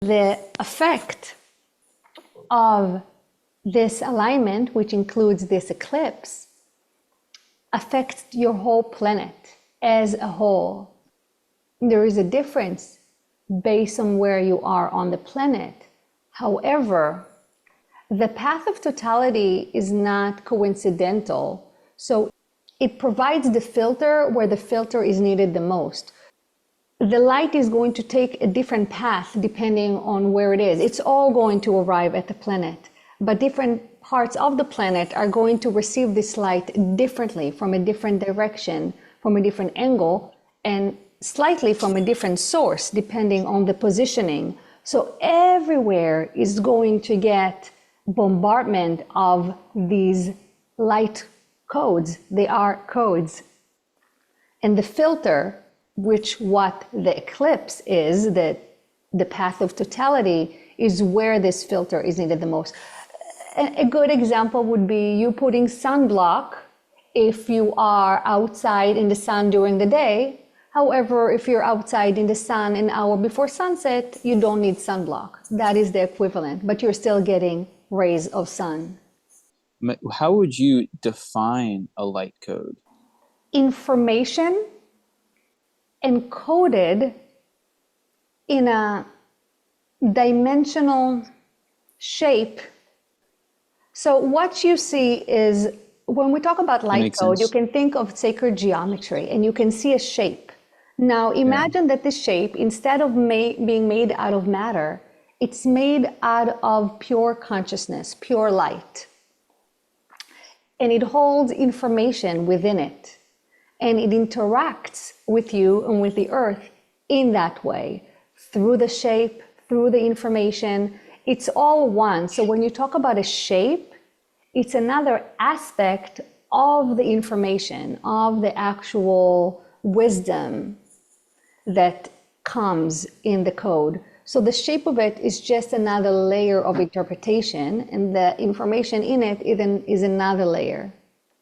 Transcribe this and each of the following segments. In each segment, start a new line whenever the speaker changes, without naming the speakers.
The effect of this alignment, which includes this eclipse, affects your whole planet as a whole. There is a difference based on where you are on the planet. However, the path of totality is not coincidental. So it provides the filter where the filter is needed the most. The light is going to take a different path depending on where it is. It's all going to arrive at the planet, but different parts of the planet are going to receive this light differently, from a different direction, from a different angle, and slightly from a different source, depending on the positioning. So everywhere is going to get bombardment of these light codes. They are codes. And the filter, which what the eclipse is, the path of totality, is where this filter is needed the most. A good example would be you putting sunblock if you are outside in the sun during the day. However, if you're outside in the sun an hour before sunset, you don't need sunblock. That is the equivalent, but you're still getting rays of sun.
How would you define a light code?
Information encoded in a dimensional shape. So what you see is, when we talk about light code, you can think of sacred geometry and you can see a shape. Now imagine that this shape, instead of being made out of matter, it's made out of pure consciousness, pure light. And it holds information within it. And it interacts with you and with the earth in that way, through the shape, through the information. It's all one. So when you talk about a shape, it's another aspect of the information, of the actual wisdom that comes in the code. So the shape of it is just another layer of interpretation, and the information in it is another layer.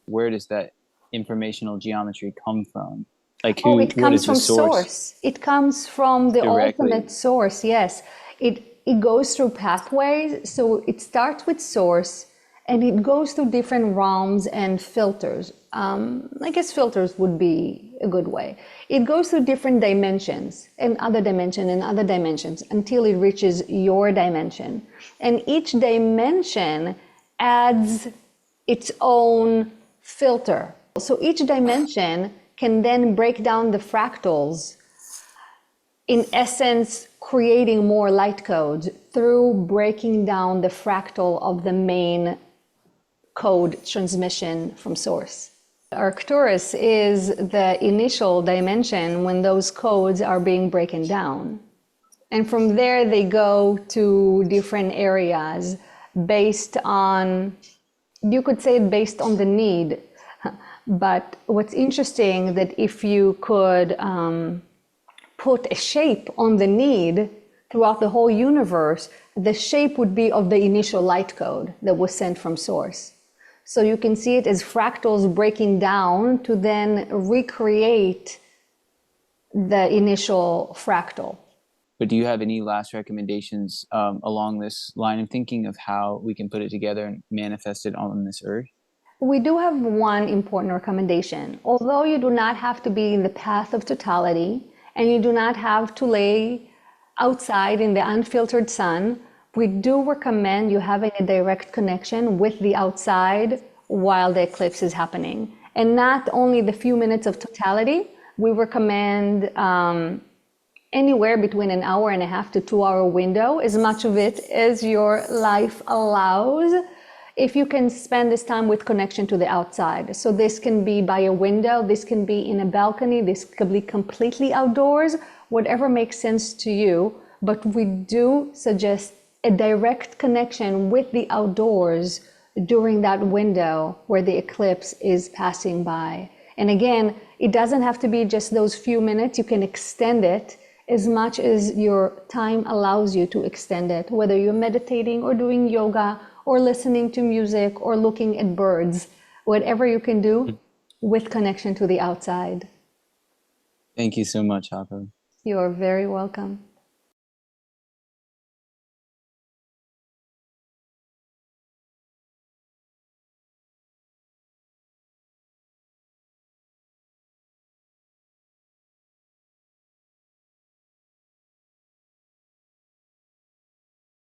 Where does that informational geometry come from? Like
it comes from source. It comes from the ultimate source, yes. It goes through pathways, so it starts with source, and it goes through different realms and filters. I guess filters would be a good way. It goes through different dimensions and other dimensions until it reaches your dimension. And each dimension adds its own filter. So each dimension can then break down the fractals, in essence, creating more light codes through breaking down the fractal of the main code transmission from source. Arcturus is the initial dimension when those codes are being broken down. And from there, they go to different areas based on, you could say it based on the need. But what's interesting that if you could put a shape on the need throughout the whole universe, the shape would be of the initial light code that was sent from source. So you can see it as fractals breaking down to then recreate the initial fractal.
But do you have any last recommendations along this line of thinking of how we can put it together and manifest it on this earth?
We do have one important recommendation. Although you do not have to be in the path of totality, and you do not have to lay outside in the unfiltered sun, we do recommend you having a direct connection with the outside while the eclipse is happening. And not only the few minutes of totality, we recommend anywhere between an hour and a half to 2 hour window, as much of it as your life allows, if you can spend this time with connection to the outside. So this can be by a window, this can be in a balcony, this could be completely outdoors, whatever makes sense to you. But we do suggest a direct connection with the outdoors during that window where the eclipse is passing by. And again, it doesn't have to be just those few minutes. You can extend it as much as your time allows you to extend it, whether you're meditating or doing yoga or listening to music or looking at birds, whatever you can do with connection to the outside.
Thank you so much, Hathor.
You're very welcome.